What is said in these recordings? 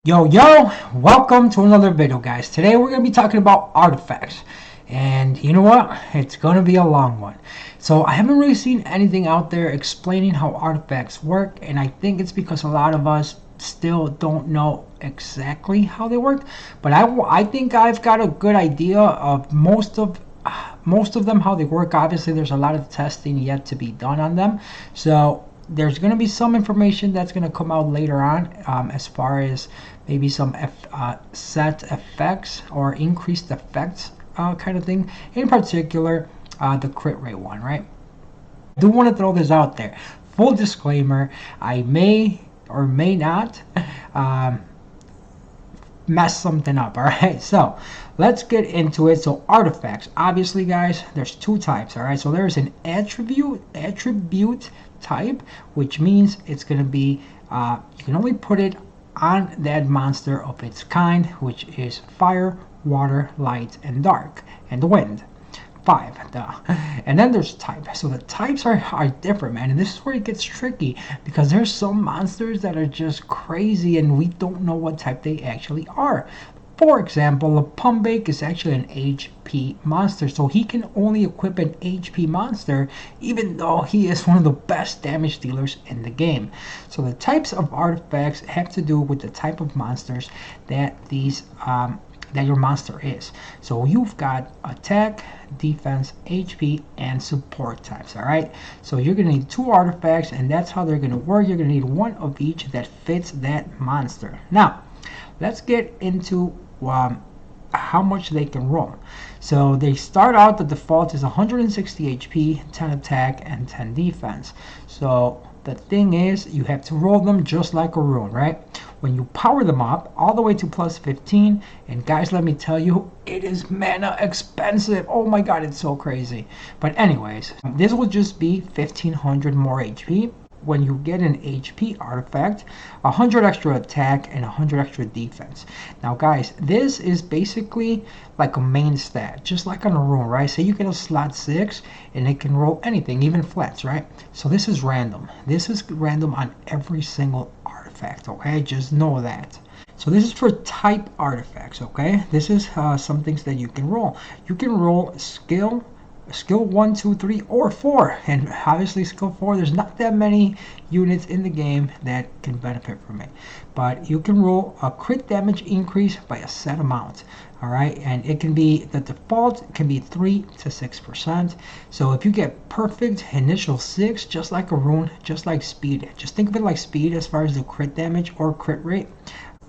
Yo, welcome to another video, guys. Today we're going to be talking about artifacts. And you know what? It's going to be a long one. So I haven't really seen anything out there explaining how artifacts work, and I think it's because a lot of us still don't know exactly how they work. But I think I've got a good idea of most of them, how they work. Obviously, there's a lot of testing yet to be done on them. So there's going to be some information that's going to come out later on, as far as maybe some set effects or increased effects kind of thing. In particular, the crit rate one, right? I do want to throw this out there. Full disclaimer, I may or may not mess something up. All right, so let's get into it. So artifacts, obviously, guys, there's two types. All right, so there's an attribute type, which means it's going to be you can only put it on that monster of its kind, which is fire, water, light, and dark, and wind. 5, duh. And then there's type. So the types are different, man, and this is where it gets tricky, because there's some monsters that are just crazy and we don't know what type they actually are. For example, a Pumbake is actually an HP monster, so he can only equip an HP monster, even though he is one of the best damage dealers in the game. So the types of artifacts have to do with the type of monsters that that your monster is. So you've got attack, defense, HP, and support types. All right, so you're gonna need 2 artifacts, and that's how they're gonna work. You're gonna need one of each that fits that monster. Now let's get into how much they can roll. So they start out, the default is 160 HP, 10 attack, and 10 defense. So the thing is, you have to roll them just like a rune, right? When you power them up all the way to plus 15, and guys, let me tell you, it is mana expensive. Oh my god, it's so crazy. But anyways, this will just be 1500 more HP. When you get an HP artifact, 100 extra attack and 100 extra defense. Now guys, this is basically like a main stat, just like on a rune, right? Say you get a slot 6 and it can roll anything, even flats, right? So this is random. This is random on every single artifact, okay? Just know that. So this is for type artifacts, okay? This is some things that you can roll. You can roll skill 1, 2, 3, or 4, and obviously skill 4, there's not that many units in the game that can benefit from it, but you can roll a crit damage increase by a set amount. All right, and it can be, the default can be 3 to 6%. So if you get perfect initial 6, just like a rune, just like speed, just think of it like speed as far as the crit damage or crit rate.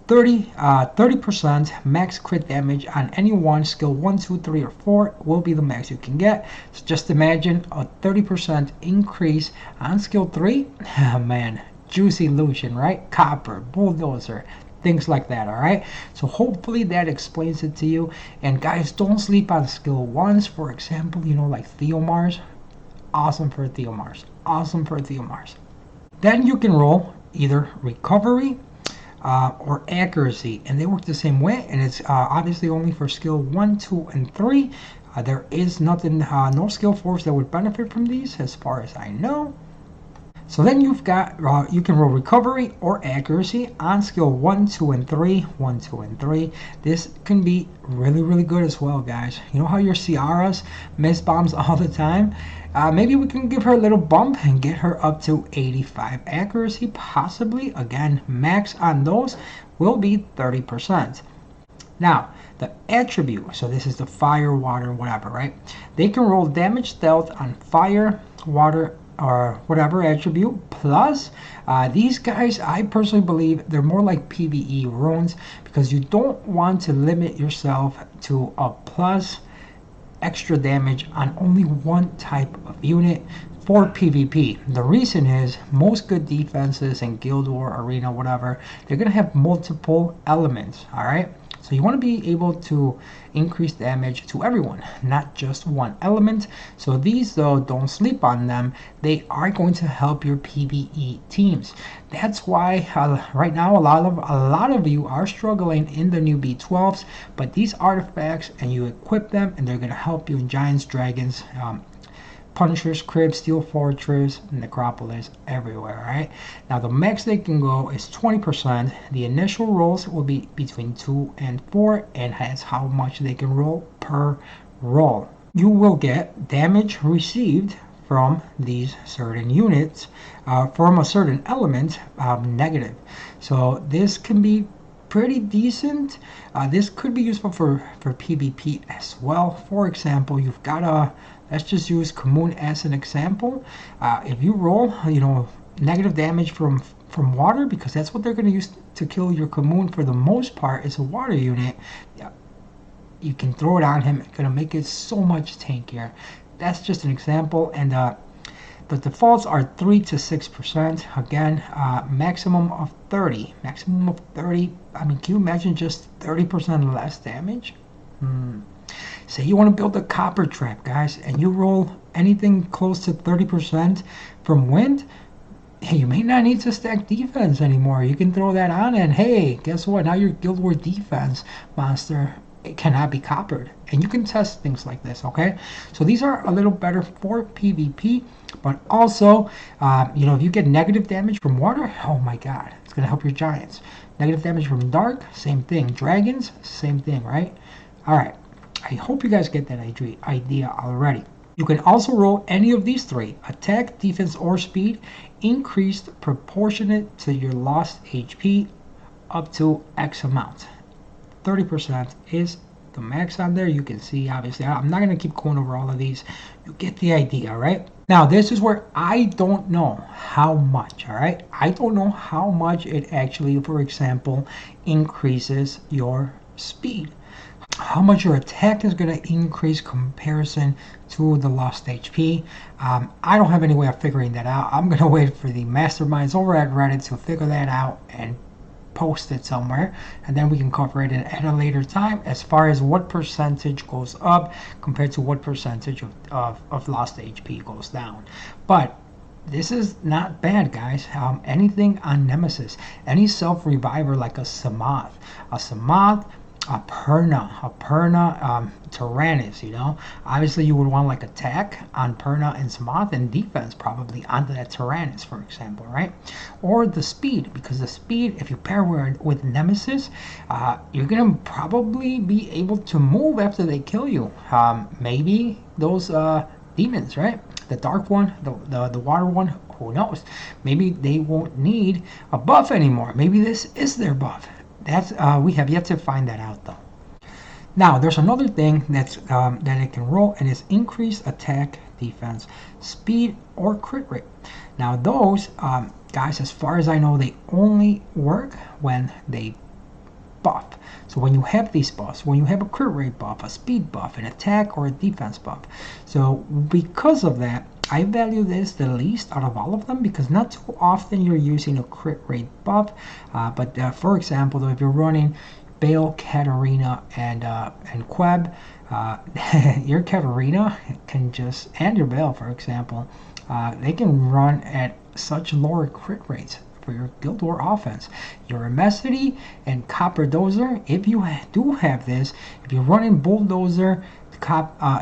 30% max crit damage on any one skill 1, 2, 3, or 4 will be the max you can get. So just imagine a 30% increase on skill 3. Oh, man, juicy Lucian, right? Copper, bulldozer, things like that. All right, so hopefully that explains it to you. And guys, don't sleep on skill 1s. For example, you know, like Theomars. Awesome for Theomars. Awesome for Theomars. Then you can roll either recovery or accuracy, and they work the same way, and it's obviously only for skill 1, 2, and 3. There is nothing, no skill 4s that would benefit from these as far as I know. So then you've got, you can roll recovery or accuracy on skill 1, 2, and 3. 1, 2, and 3. This can be really good as well, guys. You know how your Ciaras miss bombs all the time? Maybe we can give her a little bump and get her up to 85 accuracy, possibly. Again, max on those will be 30%. Now, the attribute, so this is the fire, water, whatever, right? They can roll damage stealth on fire, water, or whatever attribute, plus these guys, I personally believe they're more like PvE runes, because you don't want to limit yourself to a plus extra damage on only one type of unit for PvP. The reason is most good defenses in Guild War, Arena, whatever, they're gonna have multiple elements. All right, so you want to be able to increase damage to everyone, not just one element. So these, though, don't sleep on them. They are going to help your PvE teams. That's why right now a lot of you are struggling in the new B12s, but these artifacts, and you equip them, and they're going to help you in Giants, Dragons, Punisher's Crib, Steel Fortress, Necropolis, everywhere, right? Now the max they can go is 20%. The initial rolls will be between 2 and 4, and that's how much they can roll per roll. You will get damage received from these certain units, from a certain element, negative. So this can be pretty decent. This could be useful for PvP as well. For example, you've got a, let's just use Commune as an example. If you roll, negative damage from water, because that's what they're going to use to kill your Commune for the most part, is a water unit. You can throw it on him. It's going to make it so much tankier. That's just an example. And the defaults are 3 to 6%. Again, maximum of 30. Maximum of 30. I mean, can you imagine just 30% less damage? Say you want to build a copper trap, guys, and you roll anything close to 30% from wind. Hey, you may not need to stack defense anymore. You can throw that on, and hey, guess what? Now your Guild War defense monster, it cannot be coppered, and you can test things like this. Okay, so these are a little better for PvP, but also if you get negative damage from water, oh my god, it's gonna help your giants. Negative damage from dark, same thing. Dragons, same thing, right? All right, I hope you guys get that idea already. You can also roll any of these three: attack, defense, or speed, increased proportionate to your lost HP up to X amount. 30% is the max on there. You can see, obviously, I'm not going to keep going over all of these. You get the idea, right? Now, this is where I don't know how much, all right? I don't know how much it actually, for example, increases your speed. How much your attack is going to increase comparison to the lost HP. I don't have any way of figuring that out. I'm going to wait for the masterminds over at Reddit to figure that out and post it somewhere, and then we can cover it at a later time as far as what percentage goes up compared to what percentage of lost HP goes down. But this is not bad, guys. Anything on Nemesis, any self-reviver like a Samath, a Perna, Tyrannus, obviously you would want like attack on Perna and Samath, and defense probably onto that Tyrannus, for example, right? Or the speed, because the speed, if you pair with Nemesis, you're gonna probably be able to move after they kill you. Maybe those demons, right? The dark one, the water one, who knows? Maybe they won't need a buff anymore. Maybe this is their buff. That's we have yet to find that out, though. Now, there's another thing that it can roll, and it's increased attack, defense, speed, or crit rate. Now, those guys, as far as I know, they only work when they buff. So when you have these buffs, when you have a crit rate buff, a speed buff, an attack, or a defense buff. So because of that, I value this the least out of all of them, because not too often you're using a crit rate buff. But for example, though, if you're running Bale, Katarina, and Queb, your Katarina can just, and your Bale, for example, they can run at such lower crit rates for your Guild War offense. Your Immensity and Copper Dozer, if you do have this, if you're running Bulldozer,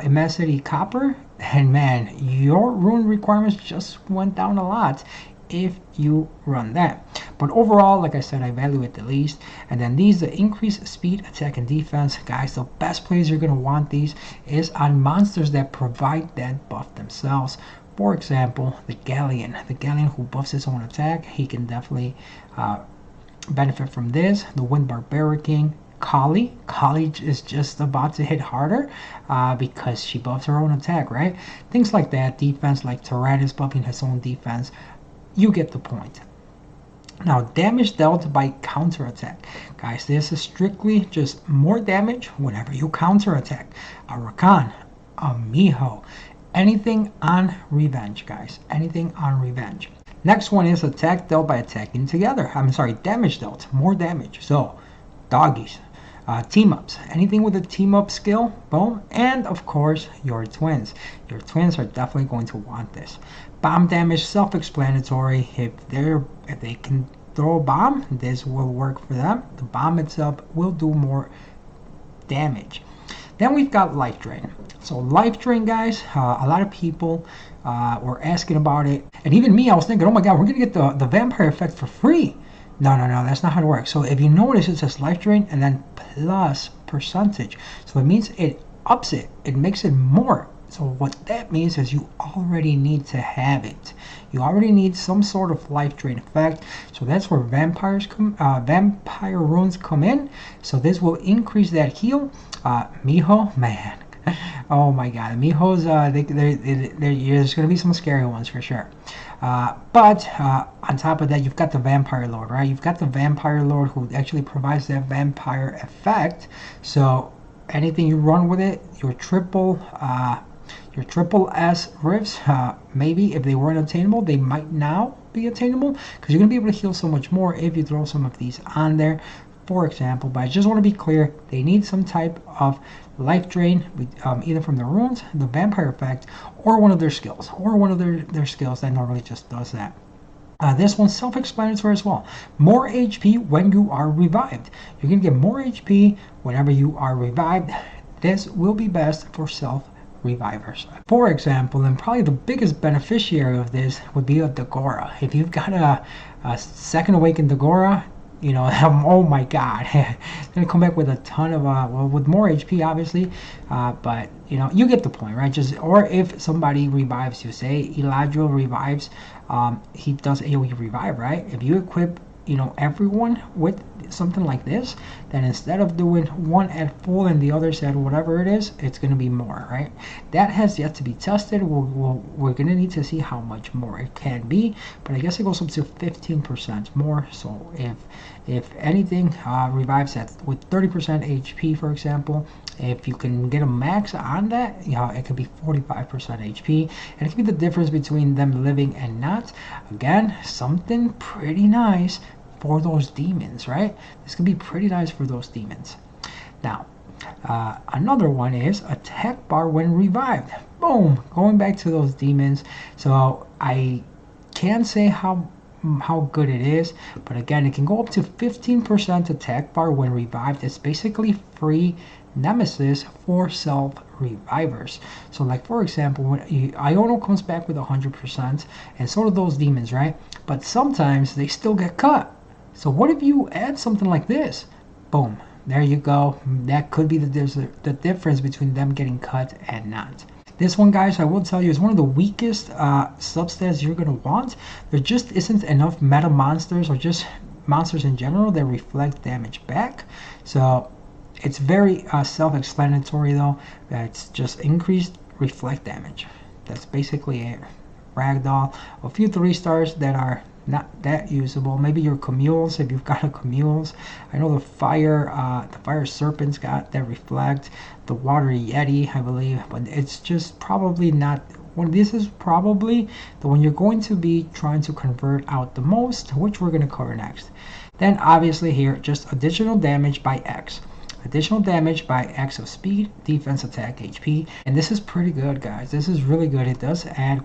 Immensity, Copper, and man, your rune requirements just went down a lot if you run that. But overall, like I said, I value it the least. And then these, the increased speed, attack, and defense, guys, the best plays you're going to want these is on monsters that provide that buff themselves. For example, the Galleon who buffs his own attack, he can definitely benefit from this. The Wind Barbaric King, Kali is just about to hit harder because she buffs her own attack, right? Things like that. Defense, like Tyrannus buffing his own defense. You get the point. Now, damage dealt by counterattack. Guys, this is strictly just more damage whenever you counterattack. A Rakan, a Miho, anything on revenge, guys. Anything on revenge. Next one is attack dealt by attacking together. Damage dealt, more damage. So, doggies, team-ups, anything with a team-up skill, boom. And of course, your twins. Your twins are definitely going to want this. Bomb damage, self-explanatory. If they can throw a bomb, this will work for them. The bomb itself will do more damage. Then we've got Life Drain. So Life Drain, guys, a lot of people were asking about it. And even me, I was thinking, oh my God, we're going to get the vampire effect for free. No, that's not how it works. So if you notice, it says Life Drain and then plus percentage. So it means it ups it. It makes it more. So what that means is you already need to have it. You already need some sort of Life Drain effect. So that's where vampire runes come in. So this will increase that heal. Miho, man. Oh my God, Mihos, there's going to be some scary ones for sure. But on top of that, you've got the Vampire Lord, right? You've got the Vampire Lord who actually provides that vampire effect. So anything you run with it, your triple S rifts, maybe if they weren't attainable, they might now be attainable because you're going to be able to heal so much more if you throw some of these on there, for example. But I just want to be clear, they need some type of life drain, either from the runes, the vampire effect, or one of their skills, that normally just does that. This one's self-explanatory as well. More HP when you are revived. You're going to get more HP whenever you are revived. This will be best for self-revivers. For example, and probably the biggest beneficiary of this would be a Dagora. If you've got a second awakened Dagora, you know, oh my God, it's gonna come back with a ton of well, with more HP obviously, but you know, you get the point, right? Just, or if somebody revives you, say Eladriel revives, he does AoE revive, right? If you equip, you know, everyone with something like this, then instead of doing one at full and the others at whatever it is, it's going to be more, right? That has yet to be tested. We're going to need to see how much more it can be, but I guess it goes up to 15% more. So if anything revives with 30% HP, for example, if you can get a max on that, you know, it could be 45% HP, and it could be the difference between them living and not. Again, something pretty nice for those demons, right? This could be pretty nice for those demons. Now, another one is attack bar when revived. Boom! Going back to those demons. So I can't say how good it is, but again, it can go up to 15% attack bar when revived. It's basically free nemesis for self-revivers. So like, for example, when Iono comes back with 100%, and so do those demons, right? But sometimes they still get cut. So what if you add something like this? Boom, there you go. That could be the difference between them getting cut and not. This one, guys, I will tell you, is one of the weakest substats you're going to want. There just isn't enough meta monsters, or just monsters in general, that reflect damage back. So it's very self-explanatory though. It's just increased reflect damage. That's basically it. Ragdoll, a few 3 stars that are not that usable. Maybe your Cammules, if you've got a Cammules. I know the fire serpent's got that reflect. The water yeti, I believe, but it's just probably not one. This is probably the one you're going to be trying to convert out the most, which we're going to cover next. Then obviously here, just additional damage by X. Additional damage by X of speed, defense, attack, HP, and this is pretty good, guys. This is really good. It does add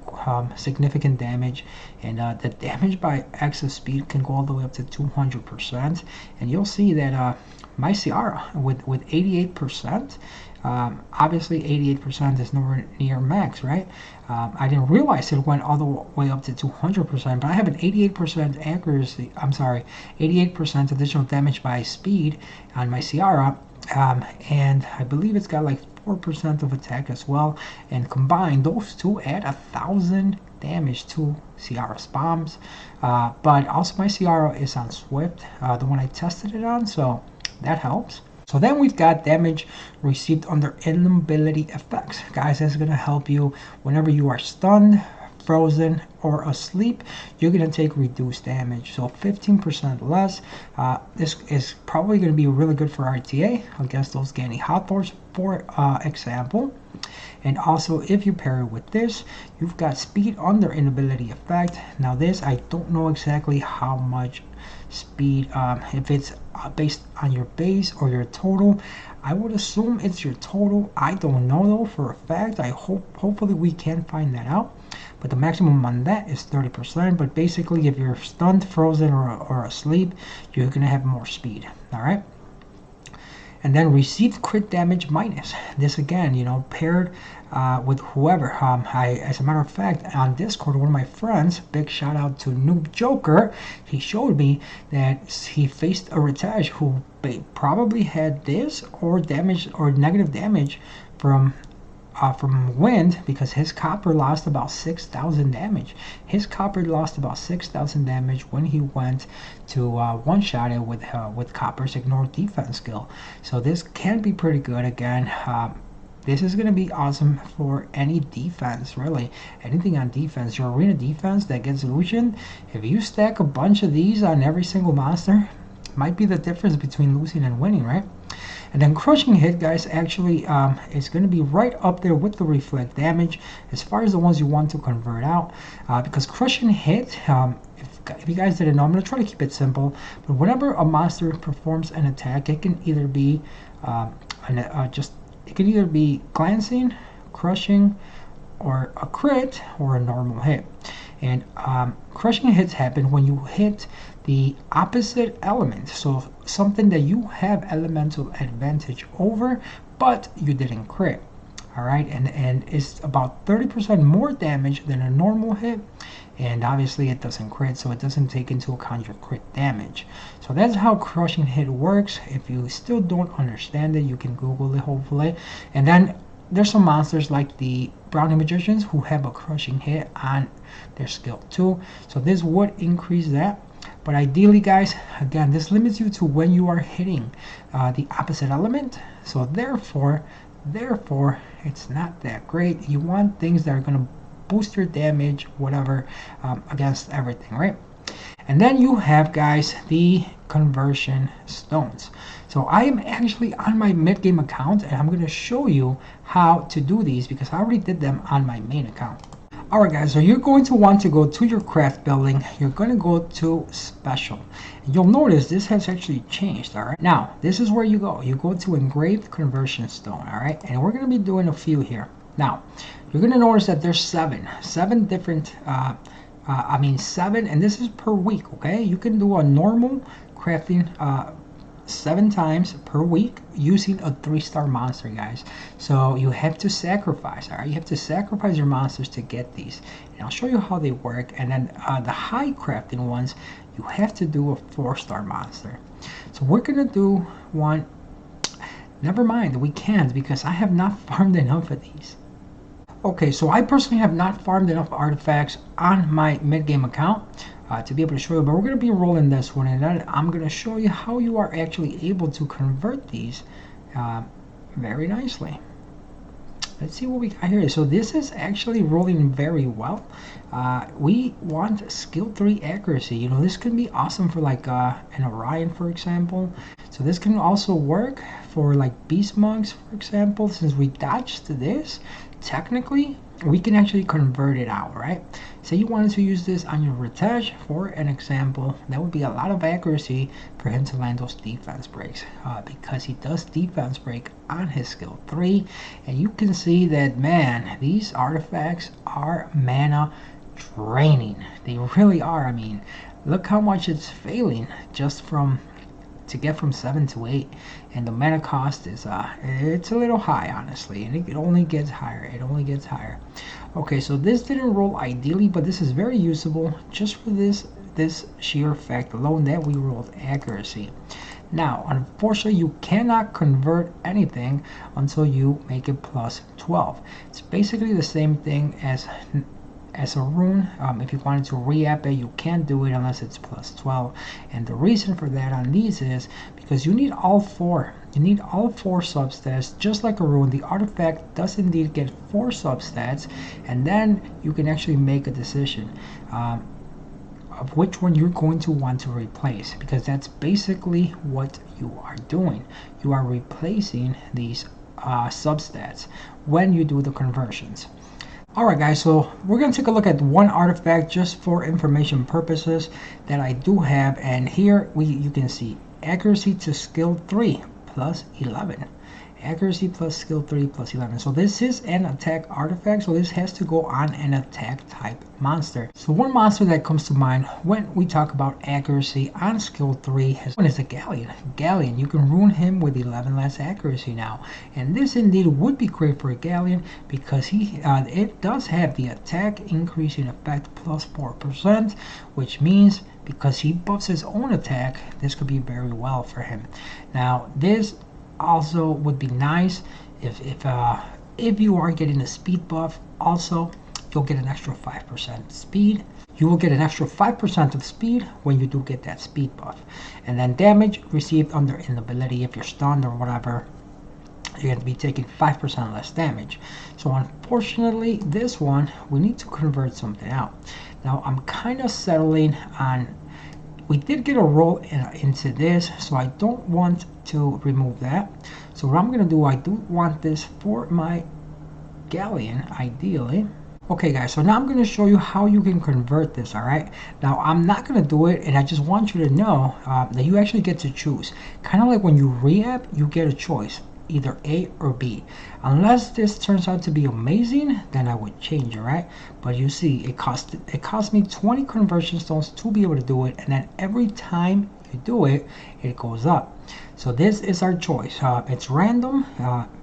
significant damage, and the damage by X of speed can go all the way up to 200%. And you'll see that my Ciara with 88%, obviously 88% is nowhere near max, right? I didn't realize it went all the way up to 200%, but I have an 88% accuracy, 88% additional damage by speed on my Ciara, and I believe it's got like 4% of attack as well, and combined those two add 1,000 damage to Ciara's bombs. But also my Ciara is on Swift, the one I tested it on, so that helps. So then we've got damage received under inability effects. Guys, that's going to help you whenever you are stunned, frozen, or asleep. You're going to take reduced damage. So 15% less. This is probably going to be really good for RTA against those Ganny Hathors, for example. And also, if you pair it with this, you've got speed under inability effect. Now this, I don't know exactly how much speed, if it's based on your base or your total. I would assume it's your total. I don't know though for a fact. Hopefully we can find that out. But the maximum on that is 30%. But basically, if you're stunned, frozen, or asleep, you're gonna have more speed. All right. And then received crit damage minus. This again, you know, paired with whoever. As a matter of fact, on Discord, one of my friends, big shout out to Noob Joker, he showed me that he faced a Ritage who probably had this or damage or negative damage from wind, because his copper lost about 6,000 damage. His copper lost about 6,000 damage when he went to one-shot it with copper's ignore defense skill. So this can be pretty good again. This is going to be awesome for any defense, really. Anything on defense. Your arena defense that gets illusion, if you stack a bunch of these on every single monster, might be the difference between losing and winning, right? And then crushing hit, guys, actually is going to be right up there with the reflect damage as far as the ones you want to convert out, because crushing hit, if you guys didn't know, I'm going to try to keep it simple, but whenever a monster performs an attack, it can either be it can either be glancing, crushing, or a crit, or a normal hit. And crushing hits happen when you hit the opposite element, so something that you have elemental advantage over, but you didn't crit. All right, and it's about 30% more damage than a normal hit, and obviously it doesn't crit, so it doesn't take into account your crit damage. So that's how crushing hit works. If you still don't understand it, you can Google it, hopefully. And then there's some monsters like the Brownie Magicians who have a crushing hit on their skill 2, so this would increase that. But ideally, guys, again, this limits you to when you are hitting the opposite element, so therefore it's not that great. You want things that are going to boost your damage, whatever, against everything, right? And then you have, guys, the conversion stones. So I am actually on my mid-game account, and I'm going to show you how to do these because I already did them on my main account. Alright, guys, so you're going to want to go to your craft building. You're going to go to special. You'll notice this has actually changed. Alright, now this is where you go. You go to engraved conversion stone. Alright, and we're going to be doing a few here. Now you're going to notice that there's seven different seven, and this is per week. Okay, you can do a normal crafting 7 times per week using a 3-star monster, guys. So you have to sacrifice. All right, you have to sacrifice your monsters to get these, and I'll show you how they work. And then the high crafting ones, you have to do a 4-star monster. So we're gonna do one. Never mind, we can't because I have not farmed enough of these. Okay, so I personally have not farmed enough artifacts on my mid-game account to be able to show you, but we're going to be rolling this one, and then I'm going to show you how you are actually able to convert these very nicely. Let's see what we got here. So this is actually rolling very well. We want skill 3 accuracy. You know, this can be awesome for like an Orion, for example. So this can also work for like Beast Monks, for example. Since we dodged this, technically we can actually convert it out, right? Say you wanted to use this on your Ritage, for an example, that would be a lot of accuracy for him to land those defense breaks, because he does defense break on his skill 3, and you can see that, man, these artifacts are mana draining. They really are. I mean, look how much it's failing just to get from 7 to 8, and the mana cost is it's a little high, honestly, and it only gets higher. Okay, so this didn't roll ideally, but this is very usable just for this sheer effect alone that we rolled accuracy. Now, unfortunately, you cannot convert anything until you make it plus 12. It's basically the same thing as a rune. If you wanted to re-app it, you can't do it unless it's plus 12. And the reason for that on these is because you need all 4. You need all 4 substats, just like a rune. The artifact does indeed get 4 substats, and then you can actually make a decision of which one you're going to want to replace, because that's basically what you are doing. You are replacing these substats when you do the conversions. Alright, guys, so we're going to take a look at one artifact just for information purposes that I do have, and here you can see accuracy to skill 3 plus 11, Accuracy plus skill 3 plus 11. So this is an attack artifact, so this has to go on an attack type monster. So one monster that comes to mind when we talk about accuracy on skill 3 is a Galleon. Galleon, you can ruin him with 11 less accuracy now. And this indeed would be great for a Galleon because it does have the attack increasing effect plus 4%, which means because he buffs his own attack, this could be very well for him. Now this also would be nice if you are getting a speed buff. Also, you'll get an extra 5% speed. You will get an extra 5% of speed when you do get that speed buff. And then damage received under inability, if you're stunned or whatever, you're going to be taking 5% less damage. So unfortunately, this one, we need to convert something out. Now I'm kind of settling on, we did get a roll into this, so I don't want to remove that. So what I'm going to do, I do want this for my Galleon, ideally. Okay guys, so now I'm going to show you how you can convert this, alright? Now I'm not going to do it, and I just want you to know that you actually get to choose. Kind of like when you re-app, you get a choice, either A or B. Unless this turns out to be amazing, then I would change, alright? But you see, it cost me 20 conversion stones to be able to do it, and then every time you do it, it goes up. So this is our choice. It's random,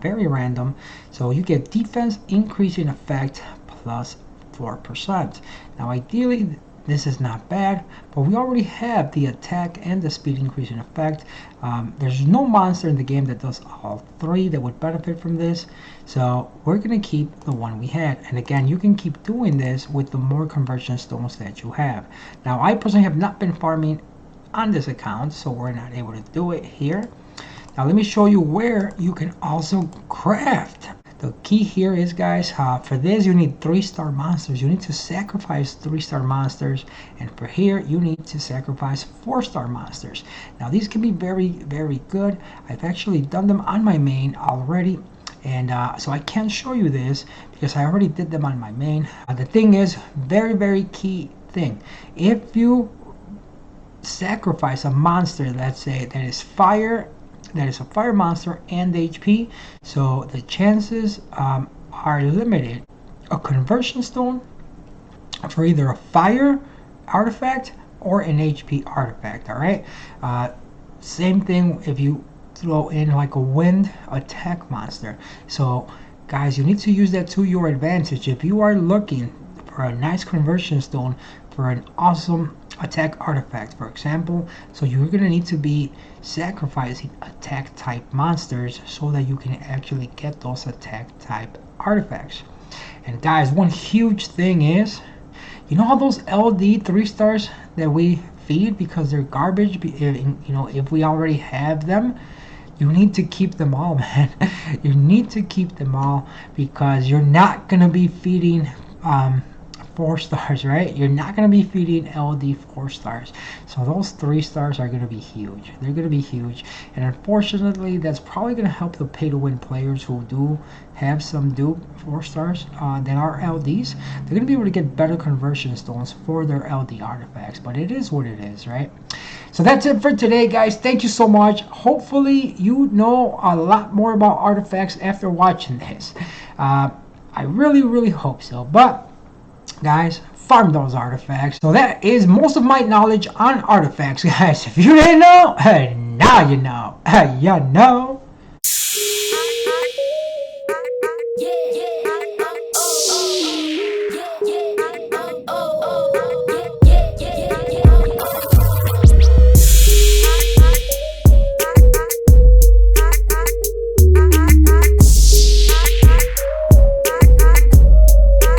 very random. So you get defense increasing effect plus 4%. Now ideally, this is not bad, but we already have the attack and the speed increasing effect. There's no monster in the game that does all three that would benefit from this, so we're going to keep the one we had. And again, you can keep doing this with the more conversion stones that you have. Now I personally have not been farming on this account, so we're not able to do it here. Now let me show you where you can also craft. The key here is, guys, for this you need 3-star monsters. You need to sacrifice 3-star monsters, and for here you need to sacrifice 4-star monsters. Now these can be very, very good. I've actually done them on my main already, and so I can't show you this because I already did them on my main. The thing is, very, very key thing, if you sacrifice a monster, let's say that is a fire monster and HP, so the chances are limited. A conversion stone for either a fire artifact or an HP artifact, all right? Same thing if you throw in like a wind attack monster. So guys, you need to use that to your advantage. If you are looking for a nice conversion stone for an awesome attack artifact, for example, so you're going to need to be sacrificing attack type monsters so that you can actually get those attack type artifacts. And guys, one huge thing is, you know how those LD 3-stars that we feed because they're garbage, you know, if we already have them, you need to keep them all, man. You need to keep them all because you're not going to be feeding 4 stars, right? You're not going to be feeding LD 4 stars. So those 3 stars are going to be huge. They're going to be huge. And unfortunately, that's probably going to help the pay-to-win players who do have some dupe 4 stars that are LDs. They're going to be able to get better conversion stones for their LD artifacts. But it is what it is, right? So that's it for today, guys. Thank you so much. Hopefully, you know a lot more about artifacts after watching this. I really, really hope so. But guys, farm those artifacts. So that is most of my knowledge on artifacts, guys. If you didn't know, now you know. You know.